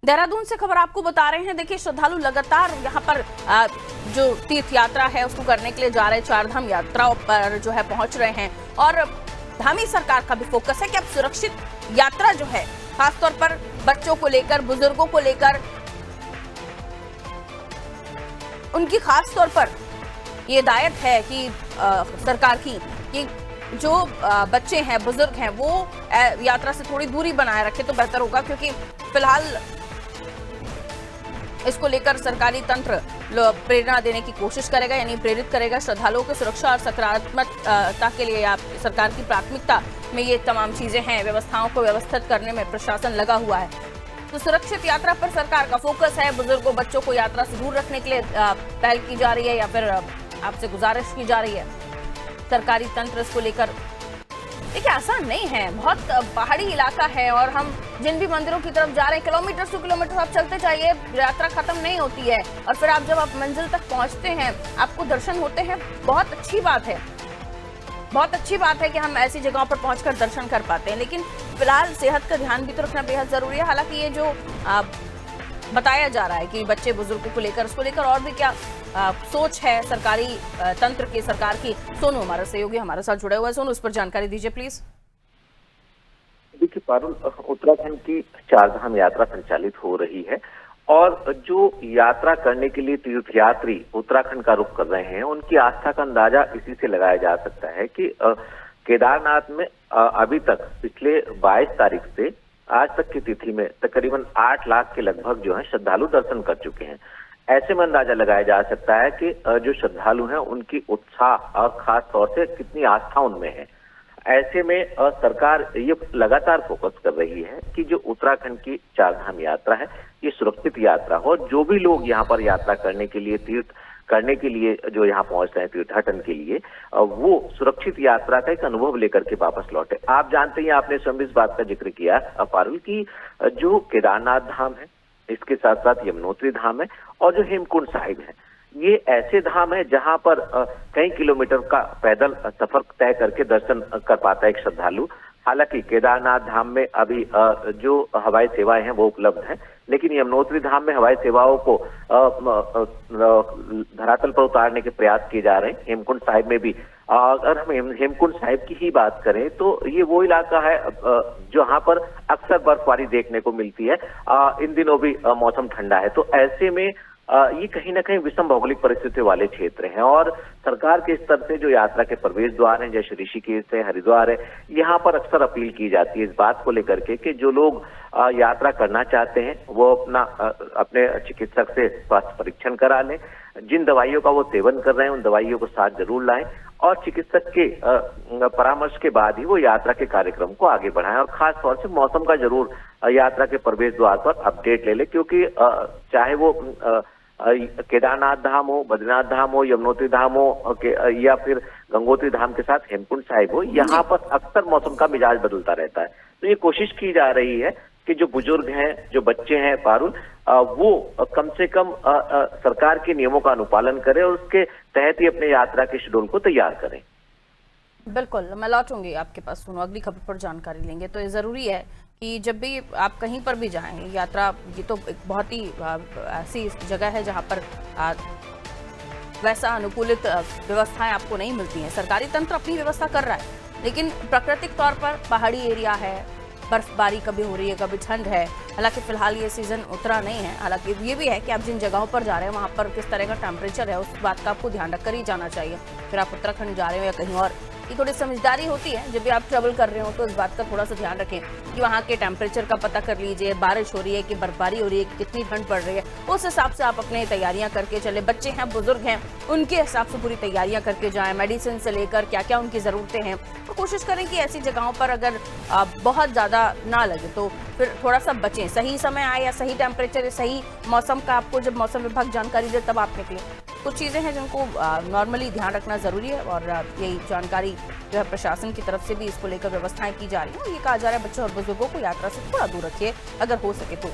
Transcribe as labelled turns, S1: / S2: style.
S1: देहरादून से खबर आपको बता रहे हैं। देखिए, श्रद्धालु लगातार यहाँ पर जो तीर्थ यात्रा है उसको करने के लिए जा रहे हैं, चारधाम यात्रा पर जो है पहुंच रहे हैं। और धामी सरकार का भी फोकस है कि अब सुरक्षित यात्रा जो है, खासतौर पर बच्चों को लेकर, बुजुर्गों को लेकर, उनकी खास तौर पर ये हिदायत है कि सरकार की कि जो बच्चे हैं, बुजुर्ग हैं, वो यात्रा से थोड़ी दूरी बनाए रखे तो बेहतर होगा, क्योंकि फिलहाल इसको लेकर सरकारी तंत्र प्रेरणा देने की कोशिश करेगा, यानी प्रेरित करेगा। श्रद्धालुओं की सुरक्षा और सकारात्मकता के लिए सरकार की प्राथमिकता में ये तमाम चीजें हैं। व्यवस्थाओं को व्यवस्थित करने में प्रशासन लगा हुआ है। तो सुरक्षित यात्रा पर सरकार का फोकस है। बुजुर्गों, बच्चों को यात्रा से दूर रखने के लिए पहल की जा रही है, या फिर आपसे गुजारिश की जा रही है। सरकारी तंत्र इसको लेकर, देखिए, आसान नहीं है, बहुत पहाड़ी इलाका है, और हम जिन भी मंदिरों की तरफ जा रहे हैं, किलोमीटर टू किलोमीटर आप चलते जाइए, यात्रा खत्म नहीं होती है। और फिर आप जब आप मंजिल तक पहुंचते हैं, आपको दर्शन होते हैं। बहुत अच्छी बात है, बहुत अच्छी बात है कि हम ऐसी जगहों पर पहुंचकर दर्शन कर पाते हैं, लेकिन फिलहाल सेहत का ध्यान भी तो रखना बेहद जरूरी है। हालांकि ये जो बताया जा रहा है कि बच्चे बुजुर्गों को लेकर, उसको लेकर और भी क्या सोच है सरकारी तंत्र की, सरकार की। सोनू हमारा सहयोगी हमारे साथ जुड़े हुए हैं। सोनू, उस पर जानकारी दीजिए प्लीज।
S2: देखिए पारुल, उत्तराखंड की चारधाम यात्रा संचालित हो रही है, और जो यात्रा करने के लिए तीर्थयात्री उत्तराखंड का रुख कर रहे हैं, उनकी आस्था का अंदाजा इसी से लगाया जा सकता है कि केदारनाथ में अभी तक पिछले 22 तारीख से आज तक की तिथि में तकरीबन 8 लाख के लगभग जो है श्रद्धालु दर्शन कर चुके हैं। ऐसे में अंदाजा लगाया जा सकता है कि जो श्रद्धालु हैं उनकी उत्साह और खास तौर से कितनी आस्था उनमें है। ऐसे में सरकार ये लगातार फोकस कर रही है कि जो उत्तराखंड की चारधाम यात्रा है, ये सुरक्षित यात्रा हो। जो भी लोग यहाँ पर यात्रा करने के लिए, तीर्थ करने के लिए जो यहाँ पहुंच रहे हैं तीर्थाटन के लिए, वो सुरक्षित यात्रा का एक अनुभव लेकर के वापस लौटे। आप जानते हैं, आपने स्वयं इस बात का जिक्र किया पारुल की जो केदारनाथ धाम है, इसके साथ साथ यमुनोत्री धाम है, और जो हेमकुंड साहिब है, ये ऐसे धाम है जहां पर कई किलोमीटर का पैदल सफर तय करके दर्शन कर पाता है एक श्रद्धालु। हालांकि केदारनाथ धाम में अभी जो हवाई सेवाएं हैं वो उपलब्ध हैं, लेकिन यमुनोत्री धाम में हवाई सेवाओं को धरातल पर उतारने के प्रयास किए जा रहे हैं। हेमकुंड साहिब में भी, अगर हम हेमकुंड साहिब की ही बात करें तो ये वो इलाका है जहां पर अक्सर बर्फबारी देखने को मिलती है। इन दिनों भी मौसम ठंडा है, तो ऐसे में ये कहीं ना कहीं विषम भौगोलिक परिस्थितियों वाले क्षेत्र हैं। और सरकार के स्तर से जो यात्रा के प्रवेश द्वार हैं, जैसे ऋषिकेश है, हरिद्वार है, यहाँ पर अक्सर अपील की जाती है इस बात को लेकर के कि जो लोग यात्रा करना चाहते हैं वो अपने चिकित्सक से स्वास्थ्य परीक्षण करा लें। जिन दवाइयों का वो सेवन कर रहे हैं उन दवाइयों को साथ जरूर लाएं, और चिकित्सक के परामर्श के बाद ही वो यात्रा के कार्यक्रम को आगे बढ़ाएं। और खास तौर से मौसम का जरूर यात्रा के प्रवेश द्वार पर अपडेट ले लें, क्योंकि चाहे वो केदारनाथ धाम हो, बद्रीनाथ धाम हो, यमुनोत्री धाम हो, या फिर गंगोत्री धाम के साथ हेमकुंड साहिब हो, यहाँ पर अक्सर मौसम का मिजाज बदलता रहता है। तो ये कोशिश की जा रही है कि जो बुजुर्ग हैं, जो बच्चे हैं पारुल, वो कम से कम सरकार के नियमों का अनुपालन करें और उसके तहत ही अपने यात्रा के शेड्यूल को तैयार करें।
S1: बिल्कुल, मैं लौटूंगी आपके पास। सुनो, अगली खबर पर जानकारी लेंगे। तो ये जरूरी है कि जब भी आप कहीं पर भी जाएं, यात्रा, ये तो एक बहुत ही ऐसी जगह है जहां पर वैसा अनुकूलित व्यवस्थाएं आपको नहीं मिलती हैं। सरकारी तंत्र अपनी व्यवस्था कर रहा है, लेकिन प्राकृतिक तौर पर पहाड़ी एरिया है, बर्फबारी कभी हो रही है, कभी ठंड है। हालांकि फिलहाल ये सीजन उतरा नहीं है। हालांकि ये भी है कि आप जिन जगहों पर जा रहे हैं वहां पर किस तरह का टेम्परेचर है, उस बात का आपको ध्यान रखकर ही जाना चाहिए। फिर आप उत्तराखंड जा रहे हो या कहीं और, ये थोड़ी समझदारी होती है। जब भी आप ट्रैवल कर रहे हो तो इस बात का थोड़ा सा ध्यान रखें कि वहाँ के टेम्परेचर का पता कर लीजिए, बारिश हो रही है कि बर्फबारी हो रही है कि कितनी ठंड पड़ रही है, उस हिसाब से आप अपने तैयारियां करके चले। बच्चे हैं, बुजुर्ग हैं, उनके हिसाब से पूरी तैयारियां करके जाएं। मेडिसिन से लेकर क्या क्या उनकी ज़रूरतें हैं, तो कोशिश करें कि ऐसी जगहों पर अगर बहुत ज़्यादा ना लगे तो फिर थोड़ा सा बचें। सही समय आए या सही टेम्परेचर या सही मौसम का आपको जब मौसम विभाग जानकारी दे तब आप निकलें। कुछ चीज़ें हैं जिनको नॉर्मली ध्यान रखना ज़रूरी है, और यही जानकारी जो है प्रशासन की तरफ से भी इसको लेकर व्यवस्थाएं की जा रही हैं। ये कहा जा रहा है बच्चों और बुजुर्गों को यात्रा से थोड़ा दूर रखिए अगर हो सके तो।